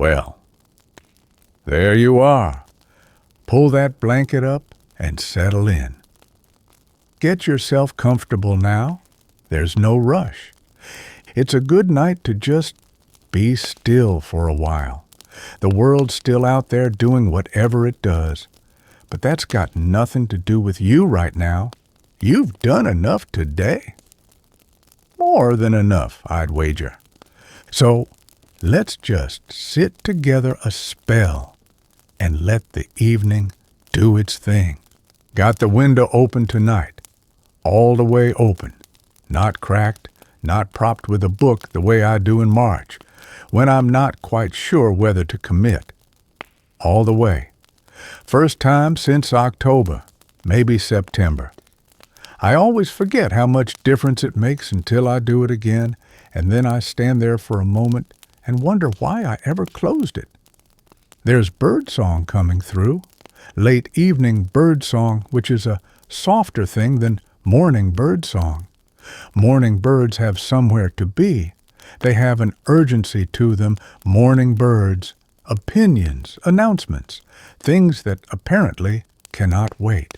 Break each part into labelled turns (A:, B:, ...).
A: Well, there you are. Pull that blanket up and settle in. Get yourself comfortable now. There's no rush. It's a good night to just be still for a while. The world's still out there doing whatever it does. But that's got nothing to do with you right now. You've done enough today. More than enough, I'd wager. So let's just sit together a spell and let the evening do its thing. Got the window open tonight, all the way open, not cracked, not propped with a book the way I do in March, when I'm not quite sure whether to commit. All the way. First time since October, maybe September. I always forget how much difference it makes until I do it again, and then I stand there for a moment and wonder why I ever closed it. There's birdsong coming through, late evening birdsong, which is a softer thing than morning birdsong. Morning birds have somewhere to be. They have an urgency to them, morning birds, opinions, announcements, things that apparently cannot wait.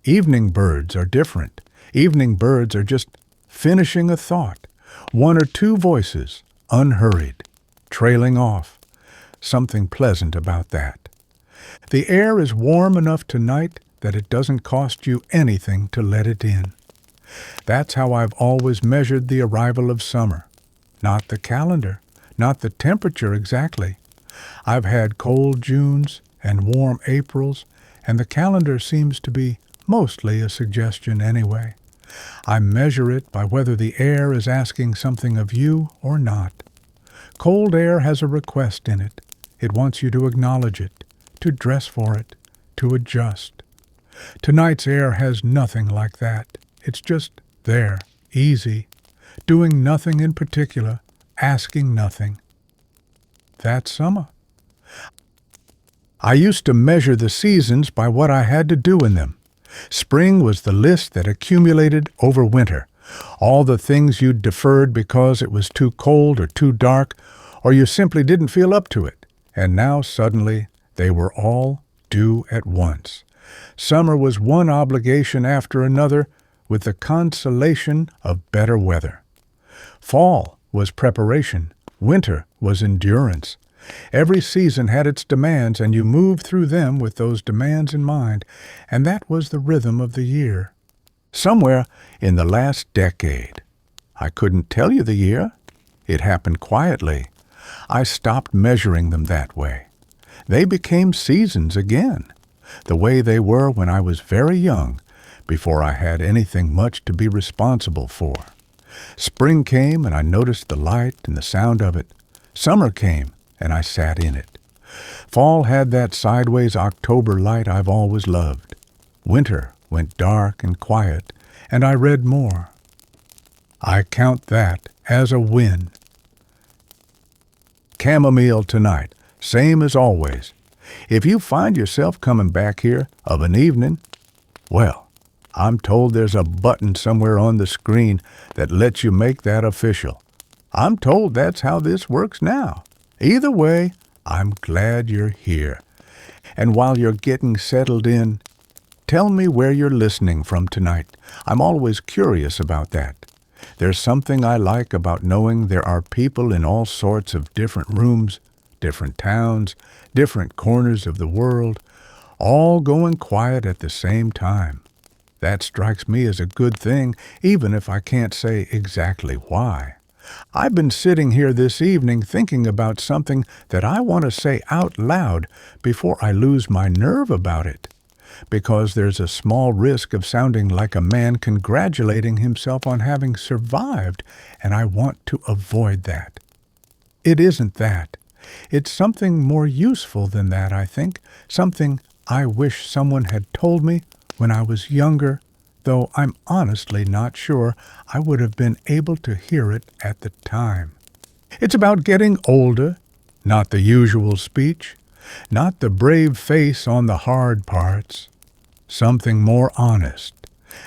A: Evening birds are different. Evening birds are just finishing a thought, one or two voices, unhurried, trailing off. Something pleasant about that. The air is warm enough tonight that it doesn't cost you anything to let it in. That's how I've always measured the arrival of summer. Not the calendar, not the temperature exactly. I've had cold Junes and warm Aprils, and the calendar seems to be mostly a suggestion anyway. I measure it by whether the air is asking something of you or not. Cold air has a request in it. It wants you to acknowledge it, to dress for it, to adjust. Tonight's air has nothing like that. It's just there, easy, doing nothing in particular, asking nothing. That's summer. I used to measure the seasons by what I had to do in them. Spring was the list that accumulated over winter. All the things you'd deferred because it was too cold or too dark, or you simply didn't feel up to it. And now suddenly they were all due at once. Summer was one obligation after another, with the consolation of better weather. Fall was preparation. Winter was endurance. Every season had its demands, and you moved through them with those demands in mind, and that was the rhythm of the year. Somewhere in the last decade, I couldn't tell you the year. It happened quietly. I stopped measuring them that way. They became seasons again, the way they were when I was very young, before I had anything much to be responsible for. Spring came, and I noticed the light and the sound of it. Summer came, and I sat in it. Fall had that sideways October light I've always loved. Winter went dark and quiet, and I read more. I count that as a win. Chamomile tonight, same as always. If you find yourself coming back here of an evening, well, I'm told there's a button somewhere on the screen that lets you make that official. I'm told that's how this works now. Either way, I'm glad you're here. And while you're getting settled in, tell me where you're listening from tonight. I'm always curious about that. There's something I like about knowing there are people in all sorts of different rooms, different towns, different corners of the world, all going quiet at the same time. That strikes me as a good thing, even if I can't say exactly why. I've been sitting here this evening thinking about something that I want to say out loud before I lose my nerve about it, because there's a small risk of sounding like a man congratulating himself on having survived, and I want to avoid that. It isn't that. It's something more useful than that, I think, something I wish someone had told me when I was younger, though I'm honestly not sure I would have been able to hear it at the time. It's about getting older, not the usual speech, not the brave face on the hard parts, something more honest,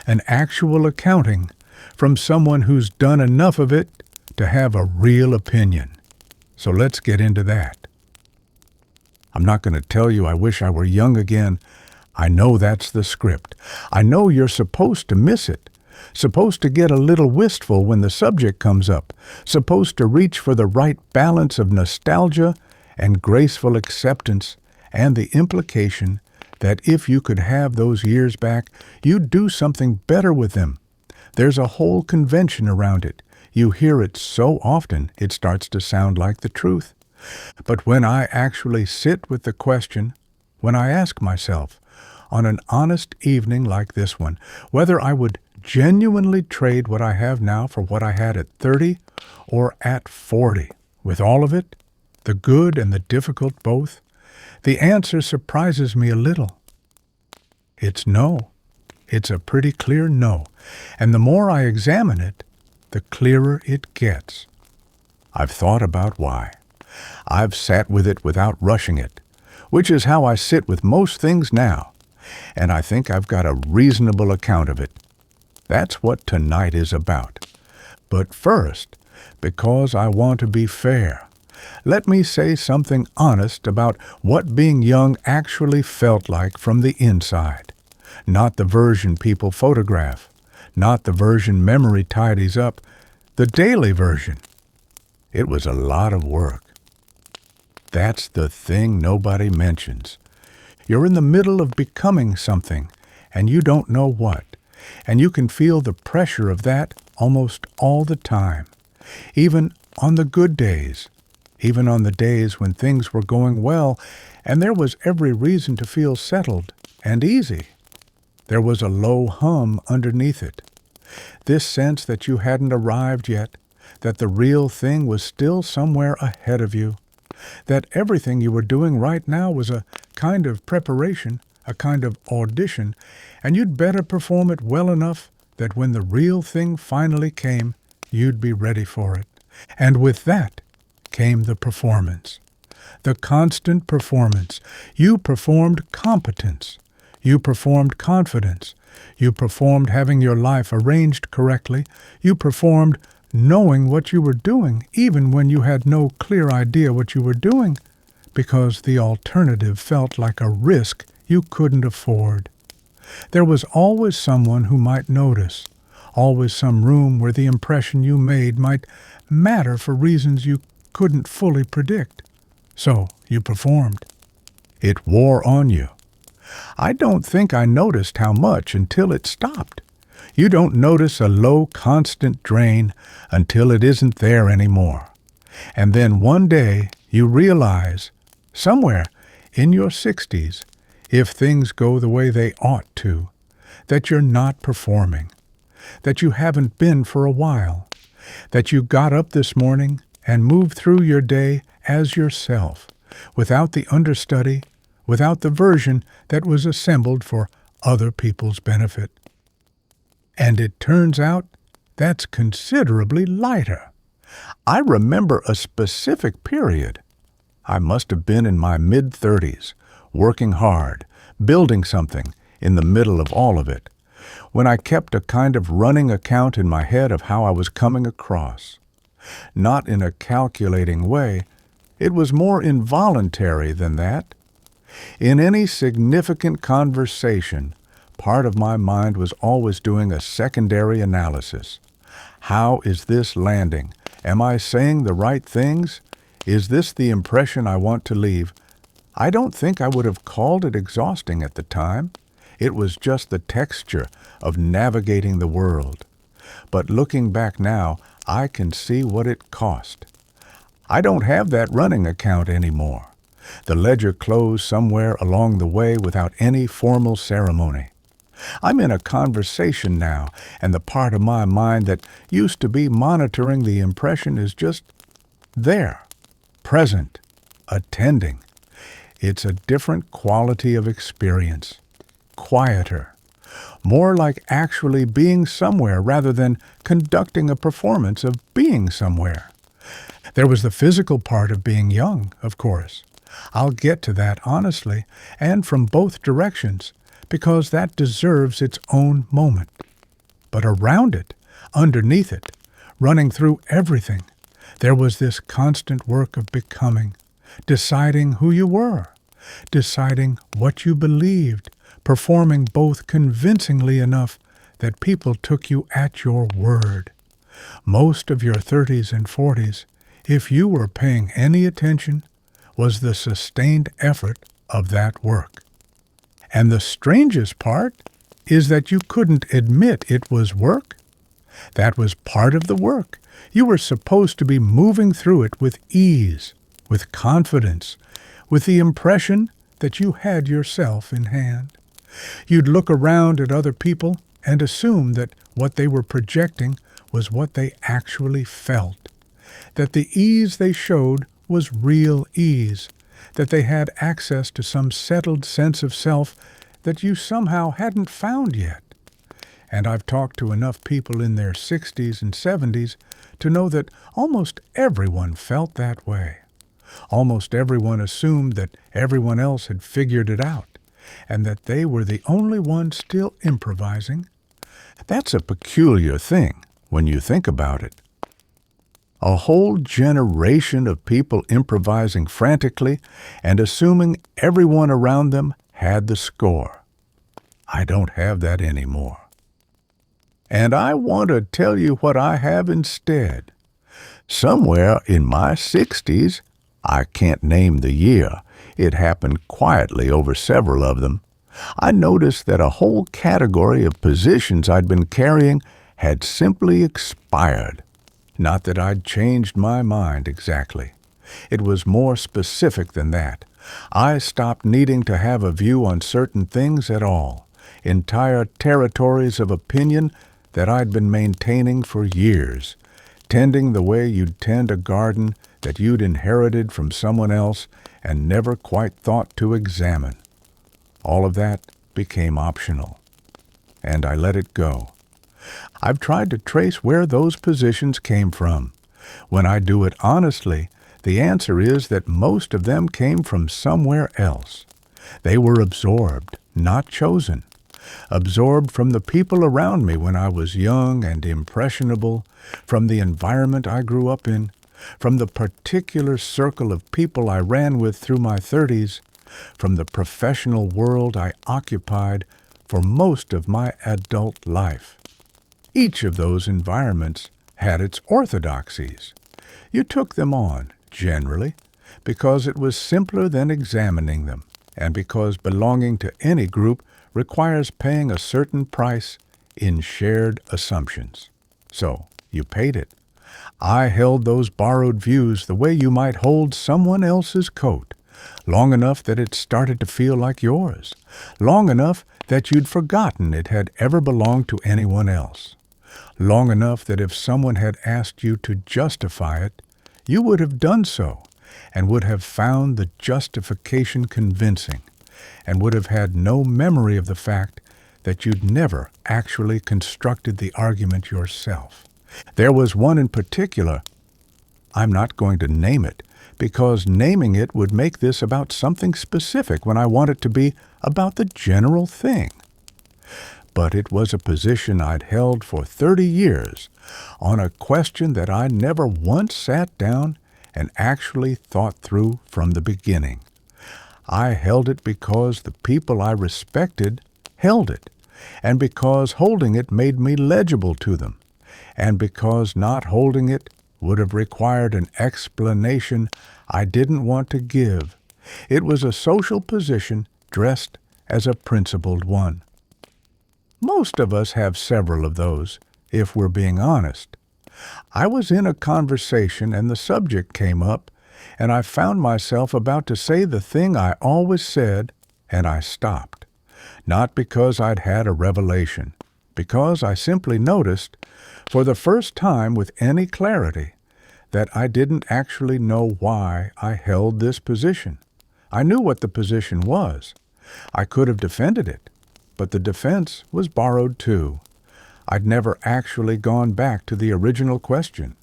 A: an actual accounting from someone who's done enough of it to have a real opinion. So let's get into that. I'm not going to tell you I wish I were young again. I know that's the script. I know you're supposed to miss it, supposed to get a little wistful when the subject comes up, supposed to reach for the right balance of nostalgia and graceful acceptance, and the implication that if you could have those years back, you'd do something better with them. There's a whole convention around it. You hear it so often, it starts to sound like the truth. But when I actually sit with the question, when I ask myself, on an honest evening like this one, whether I would genuinely trade what I have now for what I had at 30 or at 40, with all of it, the good and the difficult both, the answer surprises me a little. It's no. It's a pretty clear no, and the more I examine it, the clearer it gets. I've thought about why. I've sat with it without rushing it, which is how I sit with most things now, and I think I've got a reasonable account of it. That's what tonight is about. But first, because I want to be fair, let me say something honest about what being young actually felt like from the inside. Not the version people photograph, not the version memory tidies up, the daily version. It was a lot of work. That's the thing nobody mentions. You're in the middle of becoming something, and you don't know what, and you can feel the pressure of that almost all the time, even on the good days, even on the days when things were going well, and there was every reason to feel settled and easy. There was a low hum underneath it. This sense that you hadn't arrived yet, that the real thing was still somewhere ahead of you, that everything you were doing right now was a kind of preparation, a kind of audition, and you'd better perform it well enough that when the real thing finally came, you'd be ready for it. And with that came the performance, the constant performance. You performed competence. You performed confidence. You performed having your life arranged correctly. You performed knowing what you were doing, even when you had no clear idea what you were doing, because the alternative felt like a risk you couldn't afford. There was always someone who might notice, always some room where the impression you made might matter for reasons you couldn't fully predict. So you performed. It wore on you. I don't think I noticed how much until it stopped. You don't notice a low, constant drain until it isn't there anymore. And then one day you realize, somewhere in your 60s, if things go the way they ought to, that you're not performing, that you haven't been for a while, that you got up this morning and moved through your day as yourself, without the understudy, without the version that was assembled for other people's benefit. And it turns out that's considerably lighter. I remember a specific period. I must have been in my mid-30s, working hard, building something in the middle of all of it, when I kept a kind of running account in my head of how I was coming across. Not in a calculating way. It was more involuntary than that. In any significant conversation, part of my mind was always doing a secondary analysis. How is this landing? Am I saying the right things? Is this the impression I want to leave? I don't think I would have called it exhausting at the time. It was just the texture of navigating the world. But looking back now, I can see what it cost. I don't have that running account anymore. The ledger closed somewhere along the way without any formal ceremony. I'm in a conversation now, and the part of my mind that used to be monitoring the impression is just there, present, attending. It's a different quality of experience, quieter, more like actually being somewhere rather than conducting a performance of being somewhere. There was the physical part of being young, of course. I'll get to that honestly, and from both directions, because that deserves its own moment. But around it, underneath it, running through everything, there was this constant work of becoming, deciding who you were, deciding what you believed, performing both convincingly enough that people took you at your word. Most of your 30s and 40s, if you were paying any attention, was the sustained effort of that work. And the strangest part is that you couldn't admit it was work. That was part of the work. You were supposed to be moving through it with ease, with confidence, with the impression that you had yourself in hand. You'd look around at other people and assume that what they were projecting was what they actually felt, that the ease they showed was real ease, that they had access to some settled sense of self that you somehow hadn't found yet. And I've talked to enough people in their 60s and 70s to know that almost everyone felt that way. Almost everyone assumed that everyone else had figured it out, and that they were the only ones still improvising. That's a peculiar thing when you think about it. A whole generation of people improvising frantically and assuming everyone around them had the score. I don't have that anymore. And I want to tell you what I have instead. Somewhere in my 60s, I can't name the year, it happened quietly over several of them, I noticed that a whole category of positions I'd been carrying had simply expired. Not that I'd changed my mind exactly. It was more specific than that. I stopped needing to have a view on certain things at all, entire territories of opinion that I'd been maintaining for years, tending the way you'd tend a garden that you'd inherited from someone else and never quite thought to examine. All of that became optional, and I let it go. I've tried to trace where those positions came from. When I do it honestly, the answer is that most of them came from somewhere else. They were absorbed, not chosen. Absorbed from the people around me when I was young and impressionable, from the environment I grew up in, from the particular circle of people I ran with through my 30s, from the professional world I occupied for most of my adult life. Each of those environments had its orthodoxies. You took them on, generally, because it was simpler than examining them, and because belonging to any group requires paying a certain price in shared assumptions. So you paid it. I held those borrowed views the way you might hold someone else's coat, long enough that it started to feel like yours, long enough that you'd forgotten it had ever belonged to anyone else, long enough that if someone had asked you to justify it, you would have done so, and would have found the justification convincing, and would have had no memory of the fact that you'd never actually constructed the argument yourself. There was one in particular. I'm not going to name it, because naming it would make this about something specific when I want it to be about the general thing. But it was a position I'd held for 30 years on a question that I never once sat down and actually thought through from the beginning. I held it because the people I respected held it, and because holding it made me legible to them, and because not holding it would have required an explanation I didn't want to give. It was a social position dressed as a principled one. Most of us have several of those, if we're being honest. I was in a conversation and the subject came up, and I found myself about to say the thing I always said, and I stopped. Not because I'd had a revelation, because I simply noticed, for the first time with any clarity, that I didn't actually know why I held this position. I knew what the position was. I could have defended it, but the defense was borrowed too. I'd never actually gone back to the original question.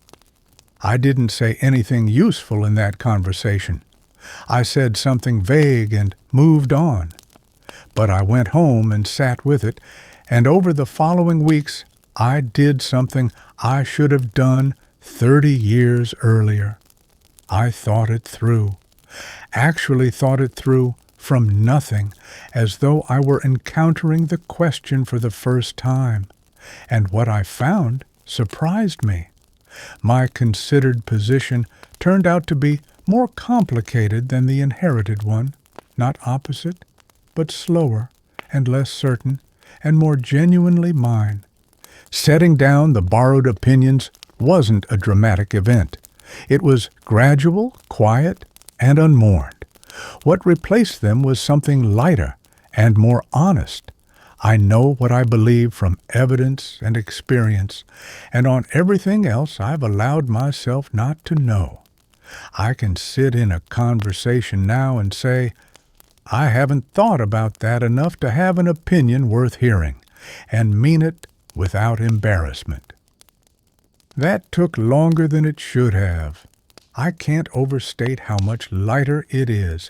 A: I didn't say anything useful in that conversation. I said something vague and moved on. But I went home and sat with it, and over the following weeks, I did something I should have done 30 years earlier. I thought it through. Actually thought it through from nothing, as though I were encountering the question for the first time. And what I found surprised me. My considered position turned out to be more complicated than the inherited one, not opposite, but slower and less certain and more genuinely mine. Setting down the borrowed opinions wasn't a dramatic event. It was gradual, quiet, and unmourned. What replaced them was something lighter and more honest. I know what I believe from evidence and experience, and on everything else I've allowed myself not to know. I can sit in a conversation now and say, I haven't thought about that enough to have an opinion worth hearing, and mean it without embarrassment. That took longer than it should have. I can't overstate how much lighter it is,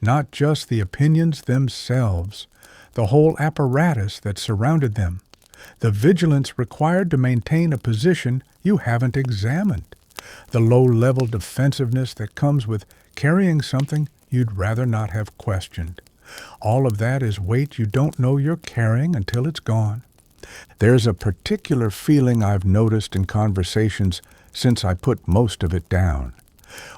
A: not just the opinions themselves, the whole apparatus that surrounded them, the vigilance required to maintain a position you haven't examined, the low-level defensiveness that comes with carrying something you'd rather not have questioned. All of that is weight you don't know you're carrying until it's gone. There's a particular feeling I've noticed in conversations since I put most of it down.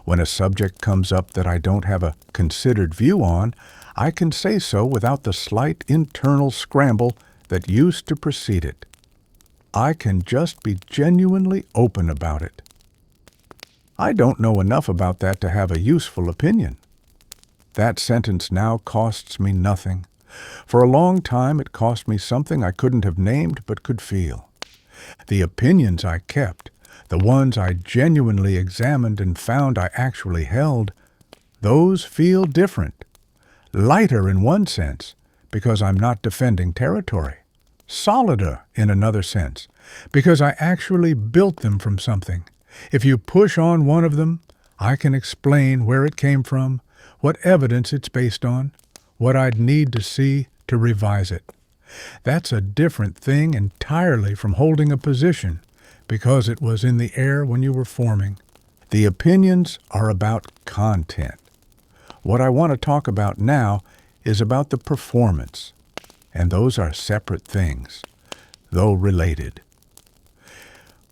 A: When a subject comes up that I don't have a considered view on, I can say so without the slight internal scramble that used to precede it. I can just be genuinely open about it. I don't know enough about that to have a useful opinion. That sentence now costs me nothing. For a long time it cost me something I couldn't have named but could feel. The opinions I kept, the ones I genuinely examined and found I actually held, those feel different. Lighter in one sense, because I'm not defending territory. Solider in another sense, because I actually built them from something. If you push on one of them, I can explain where it came from, what evidence it's based on, what I'd need to see to revise it. That's a different thing entirely from holding a position, because it was in the air when you were forming. The opinions are about content. What I want to talk about now is about the performance, and those are separate things, though related.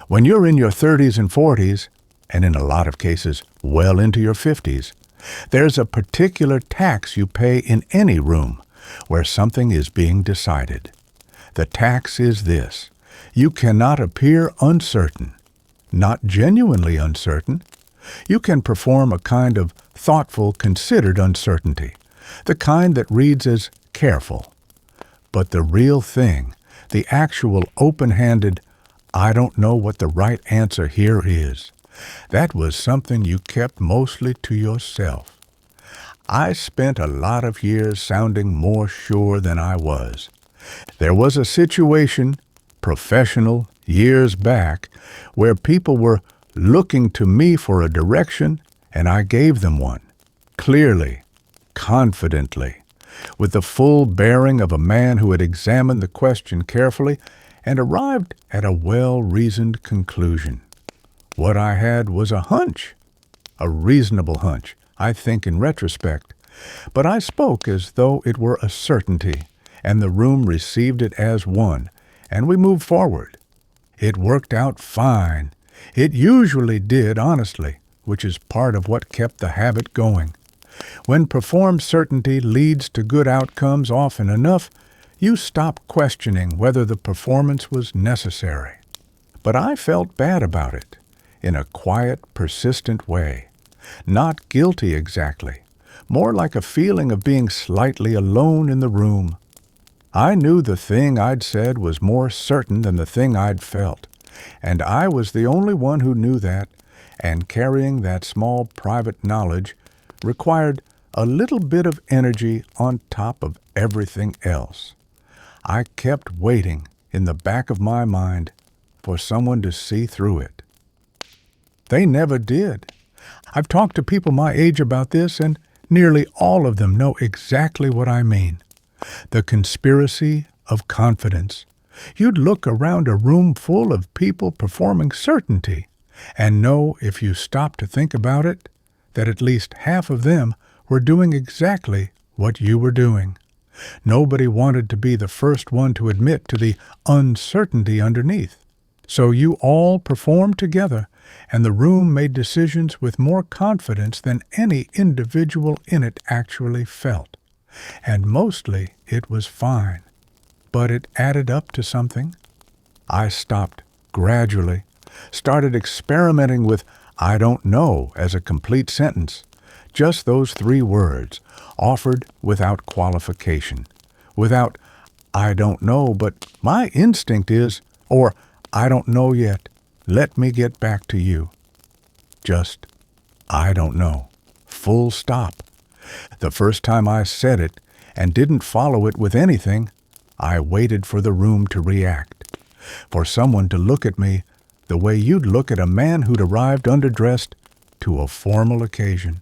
A: When you're in your 30s and 40s, and in a lot of cases well into your 50s, there's a particular tax you pay in any room where something is being decided. The tax is this: you cannot appear uncertain, not genuinely uncertain. You can perform a kind of thoughtful, considered uncertainty, the kind that reads as careful. But the real thing, the actual open-handed, I don't know what the right answer here is, that was something you kept mostly to yourself. I spent a lot of years sounding more sure than I was. There was a situation, professional, years back, where people were looking to me for a direction, and I gave them one, clearly, confidently, with the full bearing of a man who had examined the question carefully and arrived at a well-reasoned conclusion. What I had was a hunch, a reasonable hunch, I think in retrospect, but I spoke as though it were a certainty, and the room received it as one, and we moved forward. It worked out fine. It usually did, honestly, which is part of what kept the habit going. When performed certainty leads to good outcomes often enough, you stop questioning whether the performance was necessary. But I felt bad about it, in a quiet, persistent way. Not guilty exactly, more like a feeling of being slightly alone in the room. I knew the thing I'd said was more certain than the thing I'd felt, and I was the only one who knew that, and carrying that small private knowledge required a little bit of energy on top of everything else. I kept waiting in the back of my mind for someone to see through it. They never did. I've talked to people my age about this, and nearly all of them know exactly what I mean. The conspiracy of confidence. You'd look around a room full of people performing certainty and know, if you stopped to think about it, that at least half of them were doing exactly what you were doing. Nobody wanted to be the first one to admit to the uncertainty underneath. So you all performed together, and the room made decisions with more confidence than any individual in it actually felt. And mostly it was fine. But it added up to something. I stopped gradually, started experimenting with "I don't know" as a complete sentence. Just those 3 words, offered without qualification. Without "I don't know, but my instinct is," or "I don't know yet, let me get back to you." Just "I don't know." Full stop. The first time I said it and didn't follow it with anything, I waited for the room to react, for someone to look at me the way you'd look at a man who'd arrived underdressed to a formal occasion.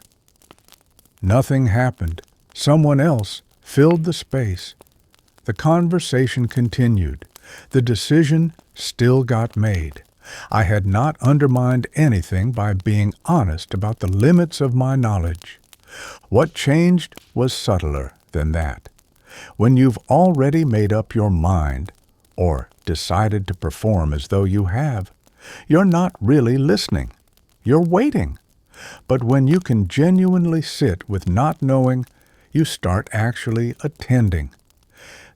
A: Nothing happened. Someone else filled the space. The conversation continued. The decision still got made. I had not undermined anything by being honest about the limits of my knowledge. What changed was subtler than that. When you've already made up your mind, or decided to perform as though you have, you're not really listening. You're waiting. But when you can genuinely sit with not knowing, you start actually attending.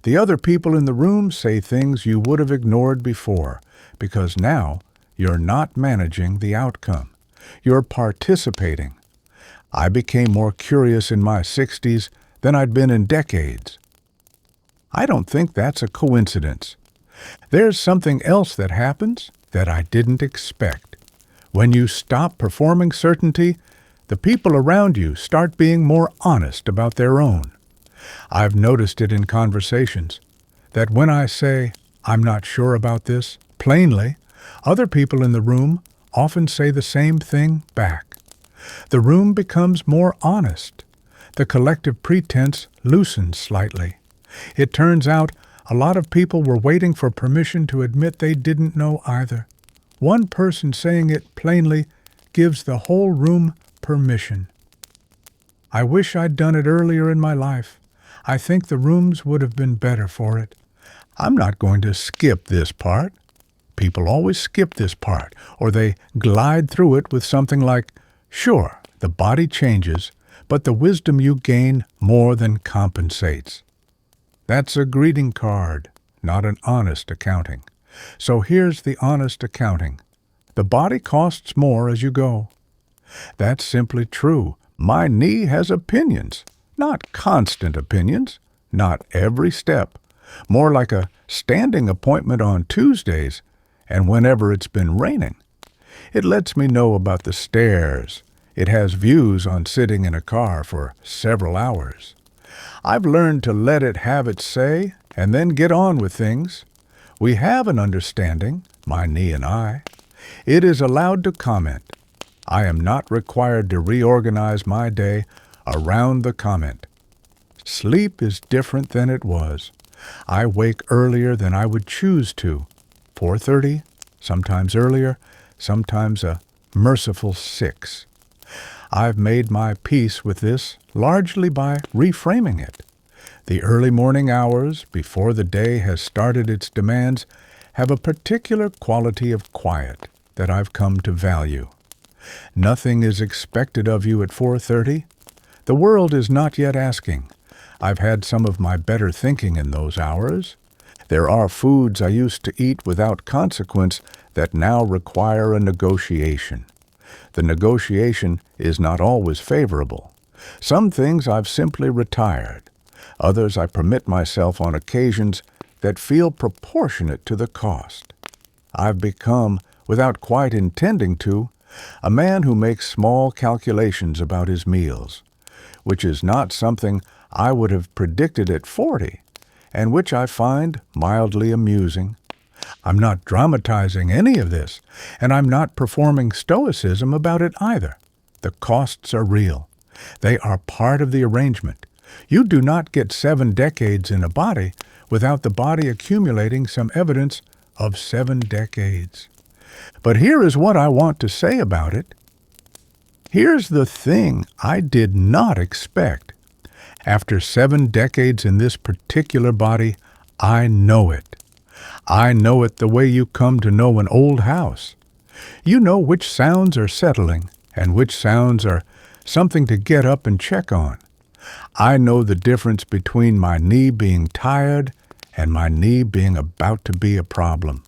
A: The other people in the room say things you would have ignored before, because now you're not managing the outcome. You're participating. I became more curious in my 60s than I'd been in decades. I don't think that's a coincidence. There's something else that happens that I didn't expect. When you stop performing certainty, the people around you start being more honest about their own. I've noticed it in conversations, that when I say, "I'm not sure about this," plainly, other people in the room often say the same thing back. The room becomes more honest. The collective pretense loosens slightly. It turns out a lot of people were waiting for permission to admit they didn't know either. One person saying it plainly gives the whole room permission. I wish I'd done it earlier in my life. I think the rooms would have been better for it. I'm not going to skip this part. People always skip this part, or they glide through it with something like, "Sure, the body changes, but the wisdom you gain more than compensates." That's a greeting card, not an honest accounting. So here's the honest accounting. The body costs more as you go. That's simply true. My knee has opinions, not constant opinions, not every step, more like a standing appointment on Tuesdays and whenever it's been raining. It lets me know about the stairs. It has views on sitting in a car for several hours. I've learned to let it have its say and then get on with things. We have an understanding, my knee and I. It is allowed to comment. I am not required to reorganize my day around the comment. Sleep is different than it was. I wake earlier than I would choose to. 4:30, sometimes earlier, sometimes a merciful 6. I've made my peace with this largely by reframing it. The early morning hours, before the day has started its demands, have a particular quality of quiet that I've come to value. Nothing is expected of you at 4:30. The world is not yet asking. I've had some of my better thinking in those hours. There are foods I used to eat without consequence that now require a negotiation. The negotiation is not always favorable. Some things I've simply retired. Others I permit myself on occasions that feel proportionate to the cost. I've become, without quite intending to, a man who makes small calculations about his meals, which is not something I would have predicted at 40, and which I find mildly amusing. I'm not dramatizing any of this, and I'm not performing stoicism about it either. The costs are real. They are part of the arrangement. You do not get 7 decades in a body without the body accumulating some evidence of 7 decades. But here is what I want to say about it. Here's the thing I did not expect. After 7 decades in this particular body, I know it. I know it the way you come to know an old house. You know which sounds are settling and which sounds are something to get up and check on. I know the difference between my knee being tired and my knee being about to be a problem.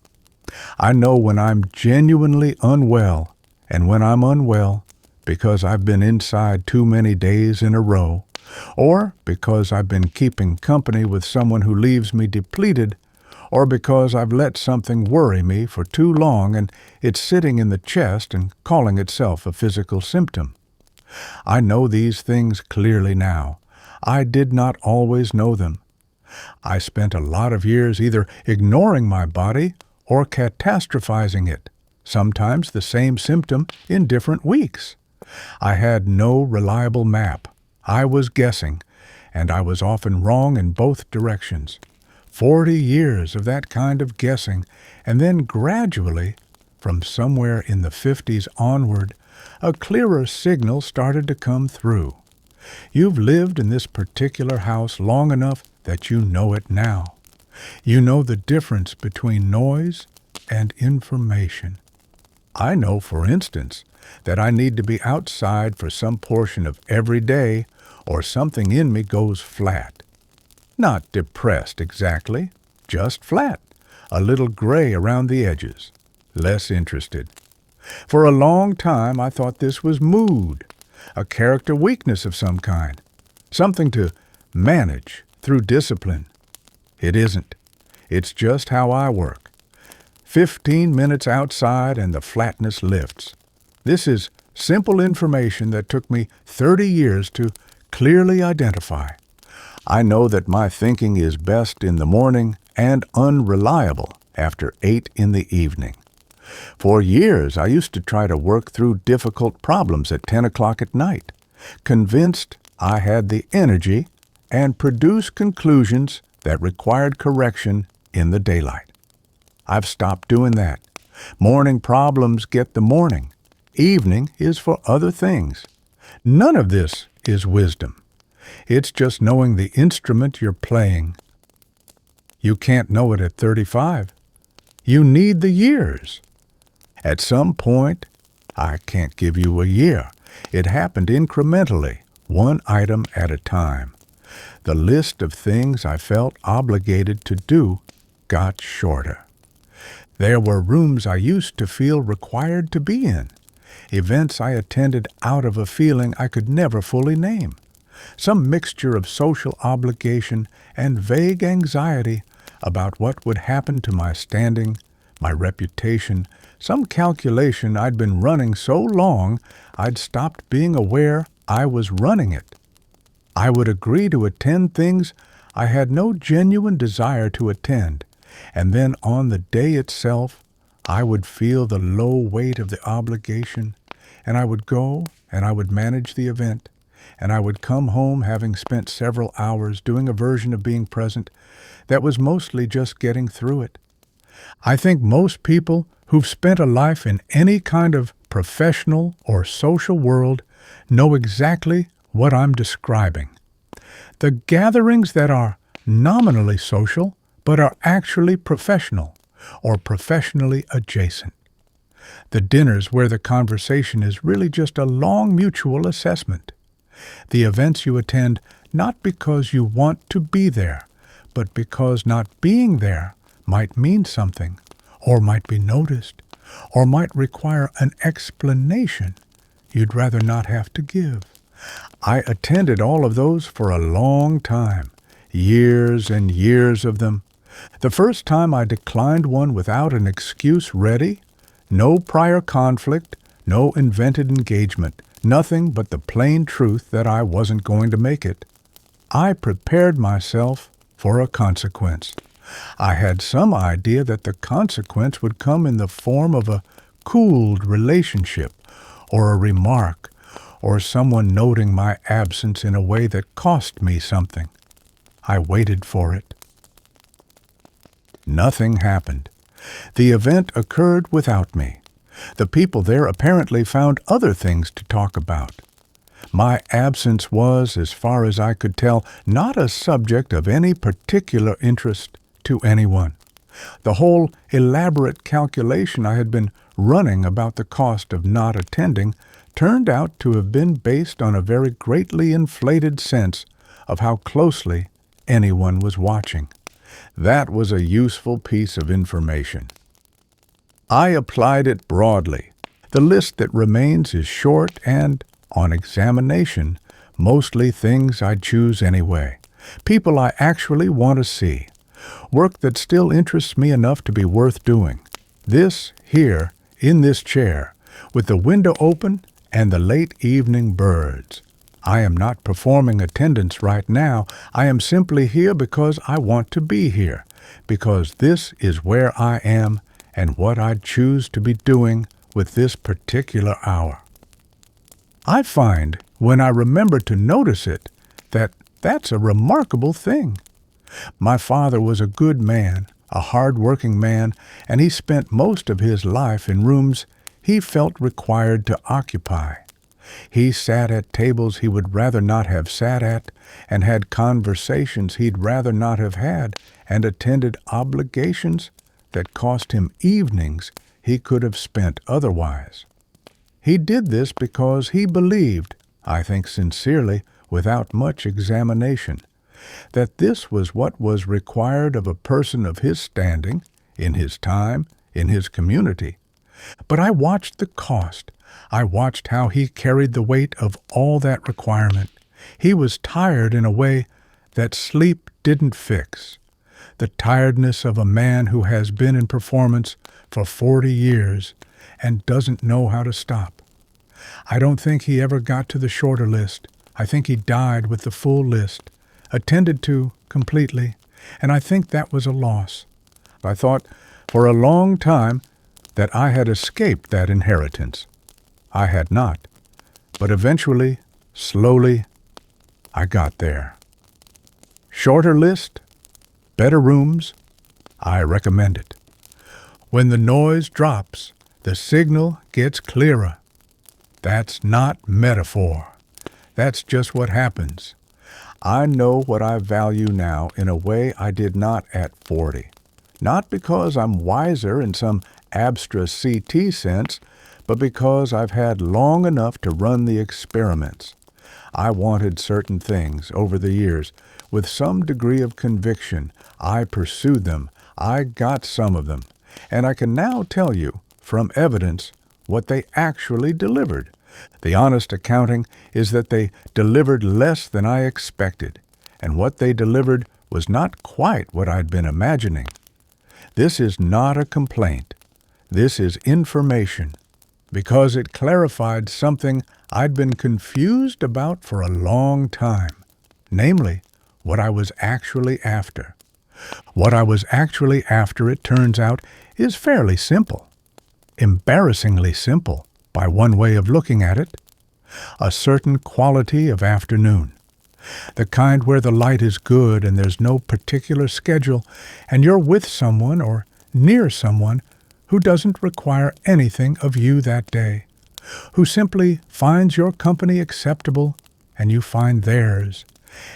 A: I know when I'm genuinely unwell and when I'm unwell because I've been inside too many days in a row, or because I've been keeping company with someone who leaves me depleted, or because I've let something worry me for too long and it's sitting in the chest and calling itself a physical symptom. I know these things clearly now. I did not always know them. I spent a lot of years either ignoring my body or catastrophizing it, sometimes the same symptom in different weeks. I had no reliable map. I was guessing, and I was often wrong in both directions. 40 years of that kind of guessing, and then gradually, from somewhere in the 50s onward, a clearer signal started to come through. You've lived in this particular house long enough that you know it now. You know the difference between noise and information. I know, for instance, that I need to be outside for some portion of every day or something in me goes flat. Not depressed exactly, just flat, a little gray around the edges, less interested. For a long time I thought this was mood, a character weakness of some kind, something to manage through discipline. It isn't. It's just how I work. 15 minutes outside and the flatness lifts. This is simple information that took me 30 years to clearly identify. I know that my thinking is best in the morning and unreliable after 8 in the evening. For years, I used to try to work through difficult problems at 10 o'clock at night, convinced I had the energy and produce conclusions that required correction in the daylight. I've stopped doing that. Morning problems get the morning. Evening is for other things. None of this is wisdom. It's just knowing the instrument you're playing. You can't know it at 35. You need the years. At some point, I can't give you a year. It happened incrementally, one item at a time. The list of things I felt obligated to do got shorter. There were rooms I used to feel required to be in, events I attended out of a feeling I could never fully name, some mixture of social obligation and vague anxiety about what would happen to my standing, my reputation, some calculation I'd been running so long I'd stopped being aware I was running it. I would agree to attend things I had no genuine desire to attend, and then on the day itself I would feel the low weight of the obligation, and I would go and I would manage the event, and I would come home having spent several hours doing a version of being present that was mostly just getting through it. I think most people who've spent a life in any kind of professional or social world know exactly what I'm describing. The gatherings that are nominally social but are actually professional or professionally adjacent. The dinners where the conversation is really just a long mutual assessment. The events you attend not because you want to be there, but because not being there might mean something, or might be noticed, or might require an explanation you'd rather not have to give. I attended all of those for a long time, years and years of them. The first time I declined one without an excuse ready, no prior conflict, no invented engagement, nothing but the plain truth that I wasn't going to make it. I prepared myself for a consequence. I had some idea that the consequence would come in the form of a cooled relationship, or a remark, or someone noting my absence in a way that cost me something. I waited for it. Nothing happened. The event occurred without me. The people there apparently found other things to talk about. My absence was, as far as I could tell, not a subject of any particular interest to anyone. The whole elaborate calculation I had been running about the cost of not attending turned out to have been based on a very greatly inflated sense of how closely anyone was watching. That was a useful piece of information. I applied it broadly. The list that remains is short and, on examination, mostly things I'd choose anyway. People I actually want to see. Work that still interests me enough to be worth doing. This here, in this chair, with the window open and the late evening birds. I am not performing attendance right now. I am simply here because I want to be here, because this is where I am and what I'd choose to be doing with this particular hour. I find, when I remember to notice it, that that's a remarkable thing. My father was a good man, a hard-working man, and he spent most of his life in rooms he felt required to occupy. He sat at tables he would rather not have sat at, and had conversations he'd rather not have had, and attended obligations that cost him evenings he could have spent otherwise. He did this because he believed, I think sincerely, without much examination, that this was what was required of a person of his standing, in his time, in his community. But I watched the cost. I watched how he carried the weight of all that requirement. He was tired in a way that sleep didn't fix. The tiredness of a man who has been in performance for 40 years and doesn't know how to stop. I don't think he ever got to the shorter list. I think he died with the full list, attended to completely, and I think that was a loss. I thought for a long time that I had escaped that inheritance. I had not, but eventually, slowly, I got there. Shorter list, better rooms, I recommend it. When the noise drops, the signal gets clearer. That's not metaphor. That's just what happens. I know what I value now in a way I did not at 40. Not because I'm wiser in some abstract CT sense, but because I've had long enough to run the experiments. I wanted certain things over the years. With some degree of conviction, I pursued them. I got some of them. And I can now tell you, from evidence, what they actually delivered. The honest accounting is that they delivered less than I expected, and what they delivered was not quite what I'd been imagining. This is not a complaint. This is information, because it clarified something I'd been confused about for a long time, namely, what I was actually after. What I was actually after, it turns out, is fairly simple. Embarrassingly simple, by one way of looking at it. A certain quality of afternoon. The kind where the light is good and there's no particular schedule, and you're with someone or near someone who doesn't require anything of you that day, who simply finds your company acceptable and you find theirs,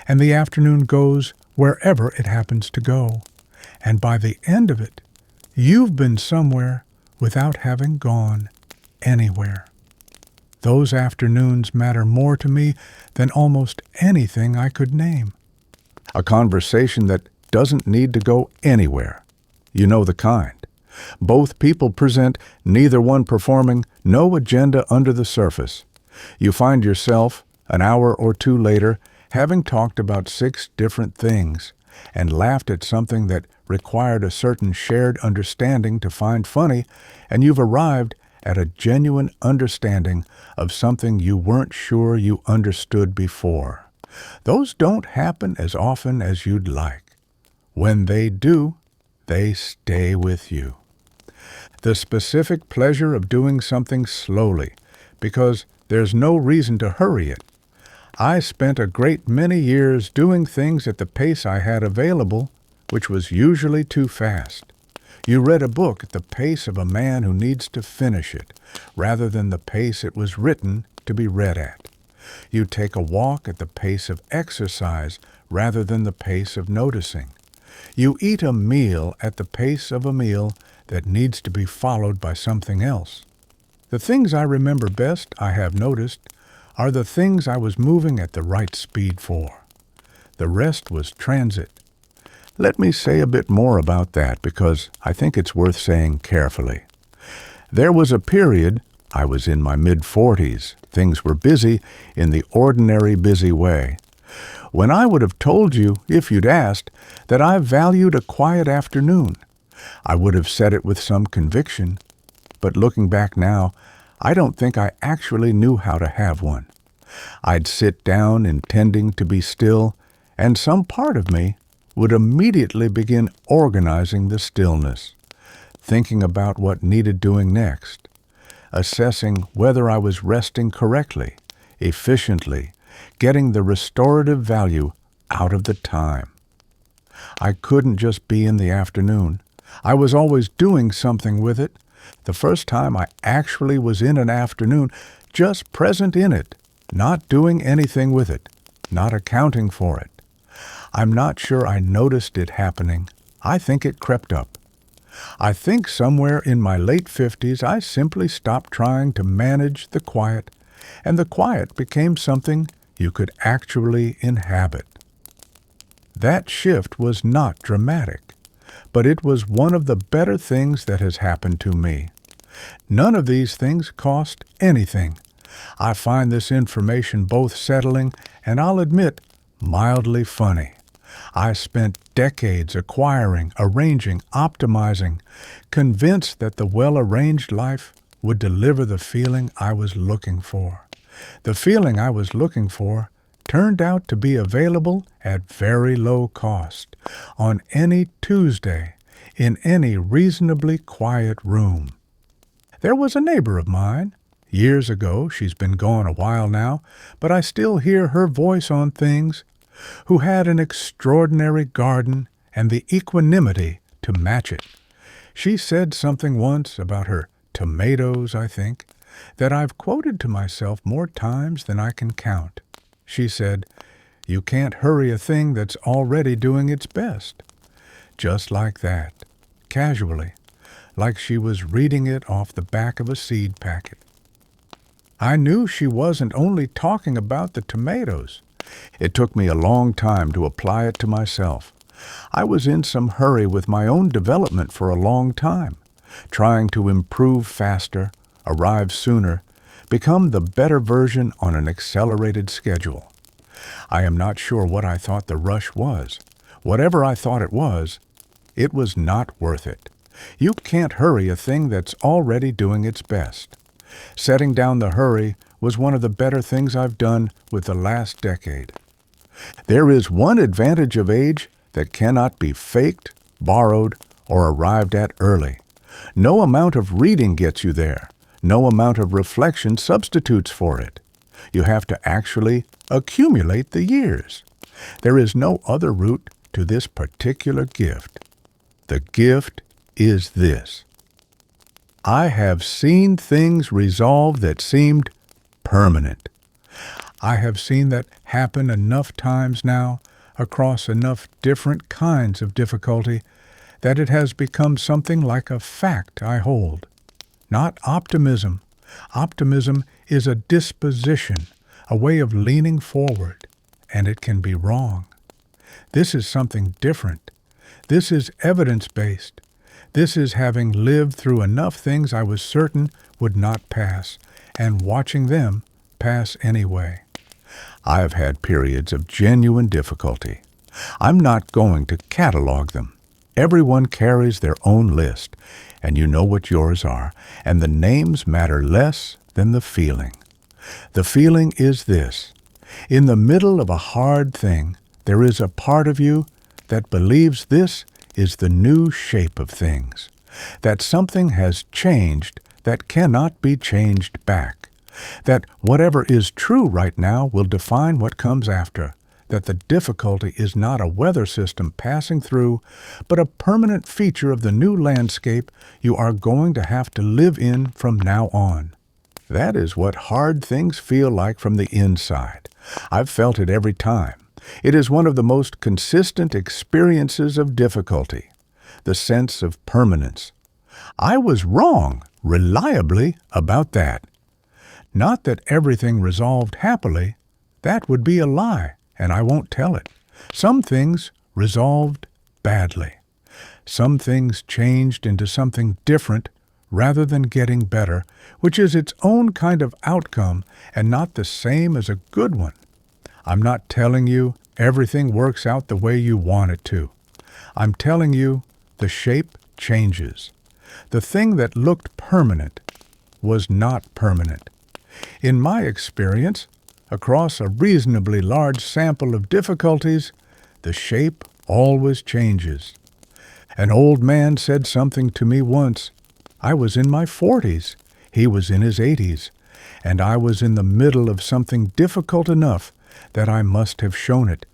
A: and the afternoon goes wherever it happens to go, and by the end of it, you've been somewhere without having gone anywhere. Those afternoons matter more to me than almost anything I could name. A conversation that doesn't need to go anywhere. You know the kind. Both people present, neither one performing, no agenda under the surface. You find yourself, an hour or two later, having talked about 6 different things, and laughed at something that required a certain shared understanding to find funny, and you've arrived at a genuine understanding of something you weren't sure you understood before. Those don't happen as often as you'd like. When they do, they stay with you. The specific pleasure of doing something slowly, because there's no reason to hurry it. I spent a great many years doing things at the pace I had available, which was usually too fast. You read a book at the pace of a man who needs to finish it, rather than the pace it was written to be read at. You take a walk at the pace of exercise rather than the pace of noticing. You eat a meal at the pace of a meal that needs to be followed by something else. The things I remember best, I have noticed, are the things I was moving at the right speed for. The rest was transit. Let me say a bit more about that because I think it's worth saying carefully. There was a period, I was in my mid-40s, things were busy in the ordinary busy way, when I would have told you, if you'd asked, that I valued a quiet afternoon. I would have said it with some conviction, but looking back now, I don't think I actually knew how to have one. I'd sit down intending to be still, and some part of me would immediately begin organizing the stillness, thinking about what needed doing next, assessing whether I was resting correctly, efficiently, getting the restorative value out of the time. I couldn't just be in the afternoon. I was always doing something with it. The first time I actually was in an afternoon, just present in it, not doing anything with it, not accounting for it. I'm not sure I noticed it happening. I think it crept up. I think somewhere in my late 50s I simply stopped trying to manage the quiet, and the quiet became something you could actually inhabit. That shift was not dramatic, but it was one of the better things that has happened to me. None of these things cost anything. I find this information both settling and, I'll admit, mildly funny. I spent decades acquiring, arranging, optimizing, convinced that the well-arranged life would deliver the feeling I was looking for. The feeling I was looking for turned out to be available at very low cost, on any Tuesday, in any reasonably quiet room. There was a neighbor of mine. Years ago, she's been gone a while now, but I still hear her voice on things, who had an extraordinary garden and the equanimity to match it. She said something once about her tomatoes, I think, that I've quoted to myself more times than I can count. She said, "You can't hurry a thing that's already doing its best." Just like that, casually, like she was reading it off the back of a seed packet. I knew she wasn't only talking about the tomatoes. It took me a long time to apply it to myself. I was in some hurry with my own development for a long time, trying to improve faster, arrive sooner, become the better version on an accelerated schedule. I am not sure what I thought the rush was. Whatever I thought it was not worth it. You can't hurry a thing that's already doing its best. Setting down the hurry was one of the better things I've done with the last decade. There is one advantage of age that cannot be faked, borrowed, or arrived at early. No amount of reading gets you there. No amount of reflection substitutes for it. You have to actually accumulate the years. There is no other route to this particular gift. The gift is this. I have seen things resolve that seemed permanent. I have seen that happen enough times now, across enough different kinds of difficulty, that it has become something like a fact I hold. Not optimism. Optimism is a disposition, a way of leaning forward, and it can be wrong. This is something different. This is evidence-based. This is having lived through enough things I was certain would not pass, and watching them pass anyway. I have had periods of genuine difficulty. I'm not going to catalog them. Everyone carries their own list, and you know what yours are, and the names matter less than the feeling. The feeling is this. In the middle of a hard thing, there is a part of you that believes this is the new shape of things, that something has changed that cannot be changed back, that whatever is true right now will define what comes after, that the difficulty is not a weather system passing through, but a permanent feature of the new landscape you are going to have to live in from now on. That is what hard things feel like from the inside. I've felt it every time. It is one of the most consistent experiences of difficulty, the sense of permanence. I was wrong, reliably, about that. Not that everything resolved happily. That would be a lie, and I won't tell it. Some things resolved badly. Some things changed into something different rather than getting better, which is its own kind of outcome and not the same as a good one. I'm not telling you everything works out the way you want it to. I'm telling you the shape changes. The thing that looked permanent was not permanent. In my experience, across a reasonably large sample of difficulties, the shape always changes. An old man said something to me once. I was in my 40s, he was in his 80s, and I was in the middle of something difficult enough that I must have shown it,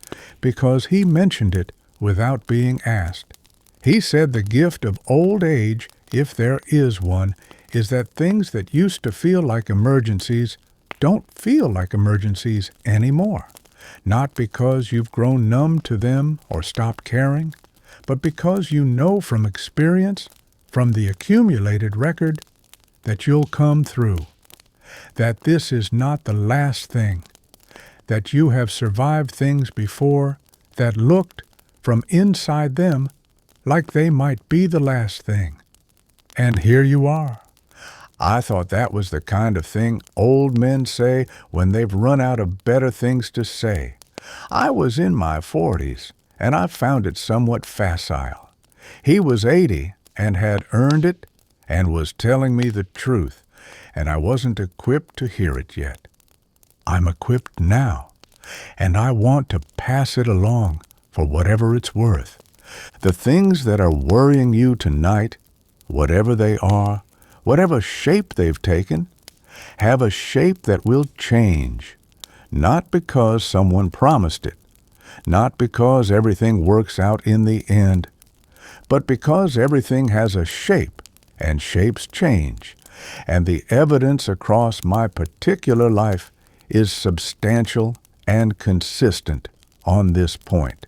A: because he mentioned it without being asked. He said the gift of old age, if there is one, is that things that used to feel like emergencies don't feel like emergencies anymore. Not because you've grown numb to them or stopped caring, but because you know from experience, from the accumulated record, that you'll come through. That this is not the last thing. That you have survived things before that looked, from inside them, like they might be the last thing. And here you are. I thought that was the kind of thing old men say when they've run out of better things to say. I was in my 40s, and I found it somewhat facile. He was 80 and had earned it and was telling me the truth, and I wasn't equipped to hear it yet. I'm equipped now, and I want to pass it along for whatever it's worth. The things that are worrying you tonight, whatever they are, whatever shape they've taken, have a shape that will change, not because someone promised it, not because everything works out in the end, but because everything has a shape, and shapes change, and the evidence across my particular life is substantial and consistent on this point.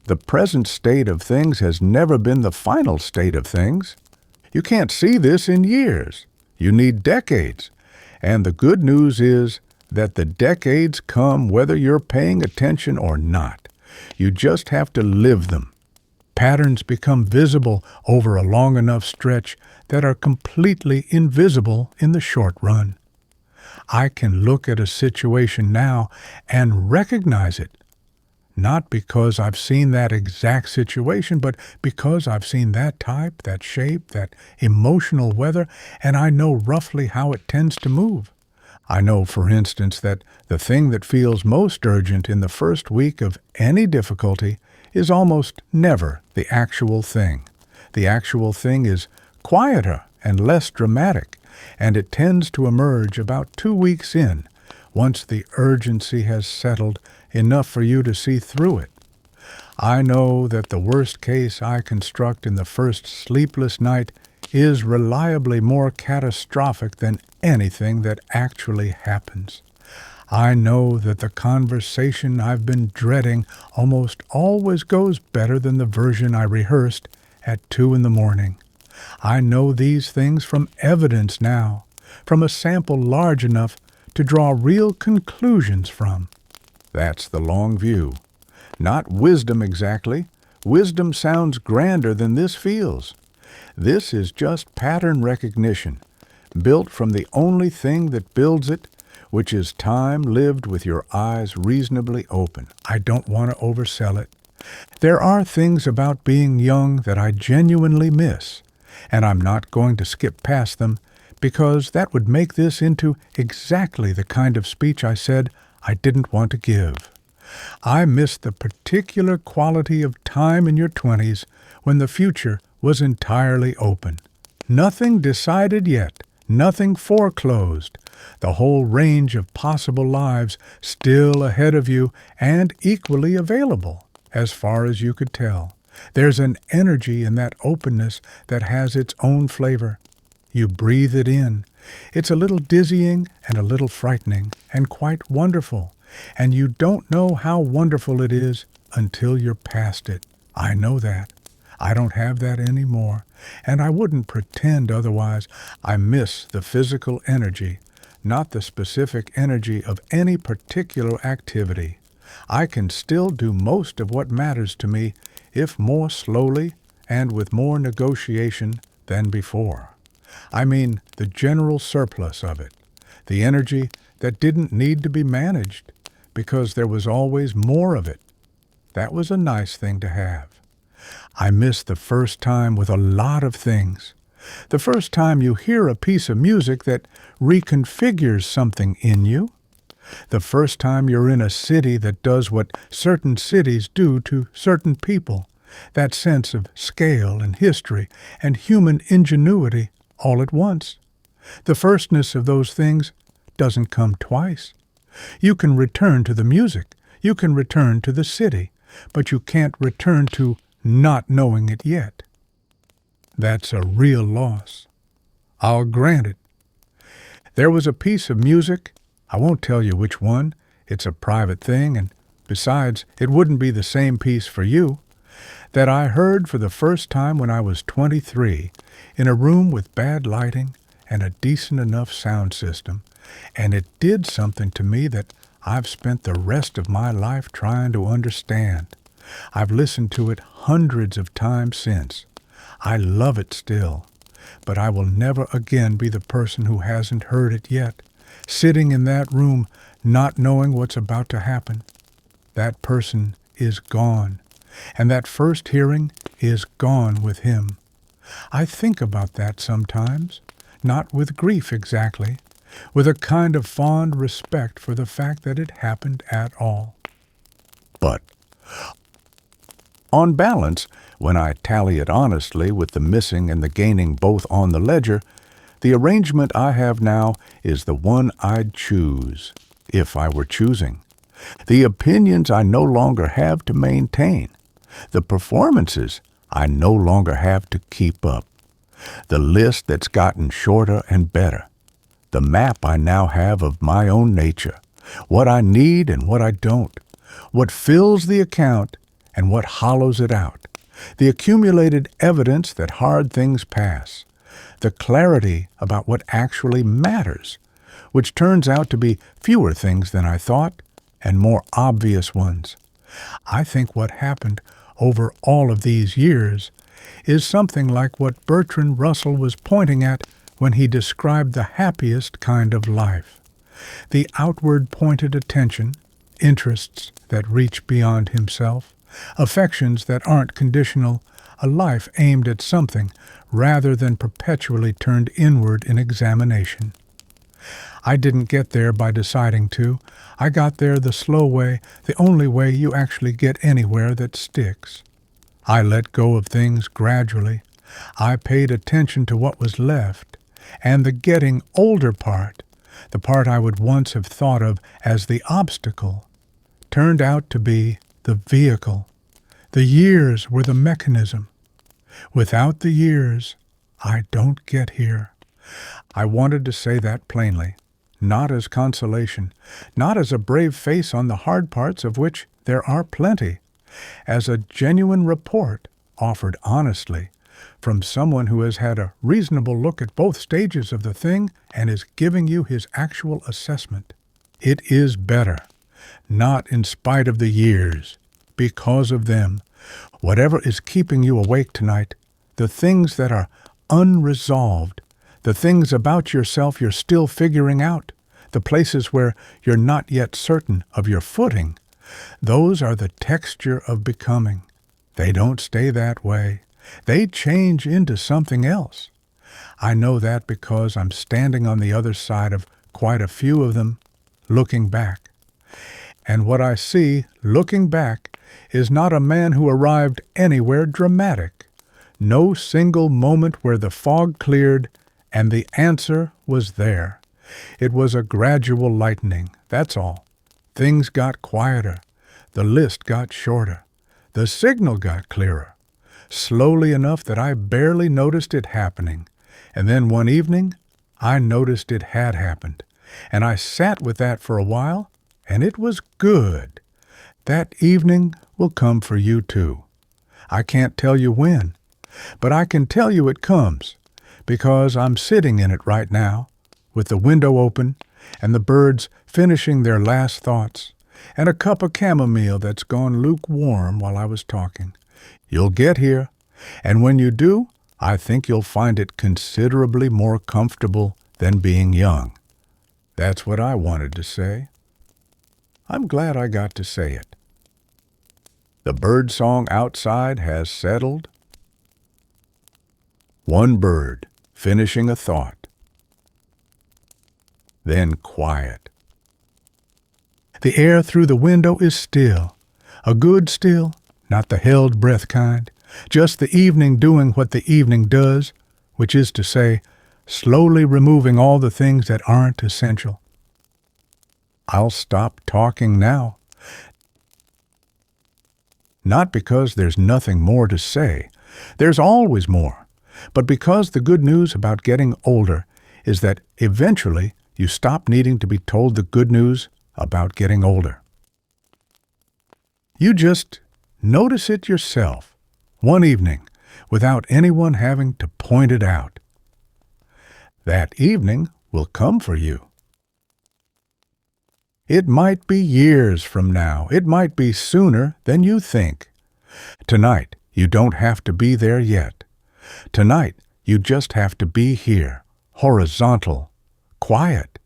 A: The present state of things has never been the final state of things. You can't see this in years. You need decades. And the good news is that the decades come whether you're paying attention or not. You just have to live them. Patterns become visible over a long enough stretch that are completely invisible in the short run. I can look at a situation now and recognize it, not because I've seen that exact situation, but because I've seen that type, that shape, that emotional weather, and I know roughly how it tends to move. I know, for instance, that the thing that feels most urgent in the first week of any difficulty is almost never the actual thing. The actual thing is quieter and less dramatic, and it tends to emerge about 2 weeks in, once the urgency has settled enough for you to see through it. I know that the worst case I construct in the first sleepless night is reliably more catastrophic than anything that actually happens. I know that the conversation I've been dreading almost always goes better than the version I rehearsed at 2 a.m. I know these things from evidence now, from a sample large enough to draw real conclusions from. That's the long view. Not wisdom exactly. Wisdom sounds grander than this feels. This is just pattern recognition, built from the only thing that builds it, which is time lived with your eyes reasonably open. I don't want to oversell it. There are things about being young that I genuinely miss, and I'm not going to skip past them because that would make this into exactly the kind of speech I said I didn't want to give. I miss the particular quality of time in your 20s when the future was entirely open. Nothing decided yet, nothing foreclosed, the whole range of possible lives still ahead of you and equally available, as far as you could tell. There's an energy in that openness that has its own flavor. You breathe it in, It's a little dizzying and a little frightening and quite wonderful, and you don't know how wonderful it is until you're past it. I know that. I don't have that anymore, and I wouldn't pretend otherwise. I miss the physical energy, not the specific energy of any particular activity. I can still do most of what matters to me, if more slowly and with more negotiation than before. I mean the general surplus of it, the energy that didn't need to be managed, because there was always more of it. That was a nice thing to have. I miss the first time with a lot of things. The first time you hear a piece of music that reconfigures something in you. The first time you're in a city that does what certain cities do to certain people. That sense of scale and history and human ingenuity all at once. The firstness of those things doesn't come twice. You can return to the music, you can return to the city, but you can't return to not knowing it yet. That's a real loss. I'll grant it. There was a piece of music, I won't tell you which one, it's a private thing, and besides, it wouldn't be the same piece for you, that I heard for the first time when I was 23 in a room with bad lighting and a decent enough sound system, and it did something to me that I've spent the rest of my life trying to understand. I've listened to it hundreds of times since. I love it still, but I will never again be the person who hasn't heard it yet, sitting in that room not knowing what's about to happen. That person is gone, and that first hearing is gone with him. I think about that sometimes, not with grief exactly, with a kind of fond respect for the fact that it happened at all. But on balance, when I tally it honestly with the missing and the gaining both on the ledger, the arrangement I have now is the one I'd choose, if I were choosing. The opinions I no longer have to maintain. The performances I no longer have to keep up. The list that's gotten shorter and better. The map I now have of my own nature. What I need and what I don't. What fills the account and what hollows it out. The accumulated evidence that hard things pass. The clarity about what actually matters, which turns out to be fewer things than I thought and more obvious ones. I think what happened over all of these years is something like what Bertrand Russell was pointing at when he described the happiest kind of life. The outward pointed attention, interests that reach beyond himself, affections that aren't conditional, a life aimed at something rather than perpetually turned inward in examination. I didn't get there by deciding to. I got there the slow way, the only way you actually get anywhere that sticks. I let go of things gradually. I paid attention to what was left, and the getting older part, the part I would once have thought of as the obstacle, turned out to be the vehicle. The years were the mechanism. Without the years, I don't get here. I wanted to say that plainly, not as consolation, not as a brave face on the hard parts of which there are plenty, as a genuine report offered honestly from someone who has had a reasonable look at both stages of the thing and is giving you his actual assessment. It is better, not in spite of the years, because of them. Whatever is keeping you awake tonight, the things that are unresolved, the things about yourself you're still figuring out, the places where you're not yet certain of your footing, those are the texture of becoming. They don't stay that way. They change into something else. I know that because I'm standing on the other side of quite a few of them, looking back. And what I see, looking back, is not a man who arrived anywhere dramatic. No single moment where the fog cleared and the answer was there. It was a gradual lightening, that's all. Things got quieter. The list got shorter. The signal got clearer. Slowly enough that I barely noticed it happening. And then one evening, I noticed it had happened, and I sat with that for a while, and it was good. That evening will come for you too. I can't tell you when, but I can tell you it comes, because I'm sitting in it right now, with the window open, and the birds finishing their last thoughts, and a cup of chamomile that's gone lukewarm while I was talking. You'll get here, and when you do, I think you'll find it considerably more comfortable than being young. That's what I wanted to say. I'm glad I got to say it. The bird song outside has settled. One bird finishing a thought. Then quiet. The air through the window is still, a good still, not the held breath kind, just the evening doing what the evening does, which is to say, slowly removing all the things that aren't essential. I'll stop talking now. Not because there's nothing more to say. There's always more. But because the good news about getting older is that eventually you stop needing to be told the good news about getting older. You just notice it yourself, one evening, without anyone having to point it out. That evening will come for you. It might be years from now. It might be sooner than you think. Tonight, you don't have to be there yet. Tonight, you just have to be here, horizontal, quiet,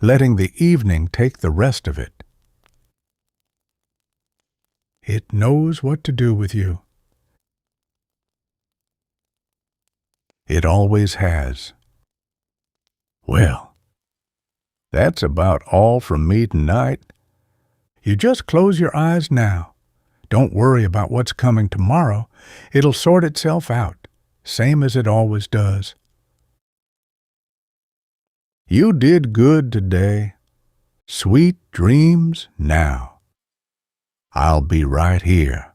A: letting the evening take the rest of it. It knows what to do with you. It always has. Well, that's about all from me tonight. You just close your eyes now. Don't worry about what's coming tomorrow. It'll sort itself out, same as it always does. You did good today. Sweet dreams now. I'll be right here.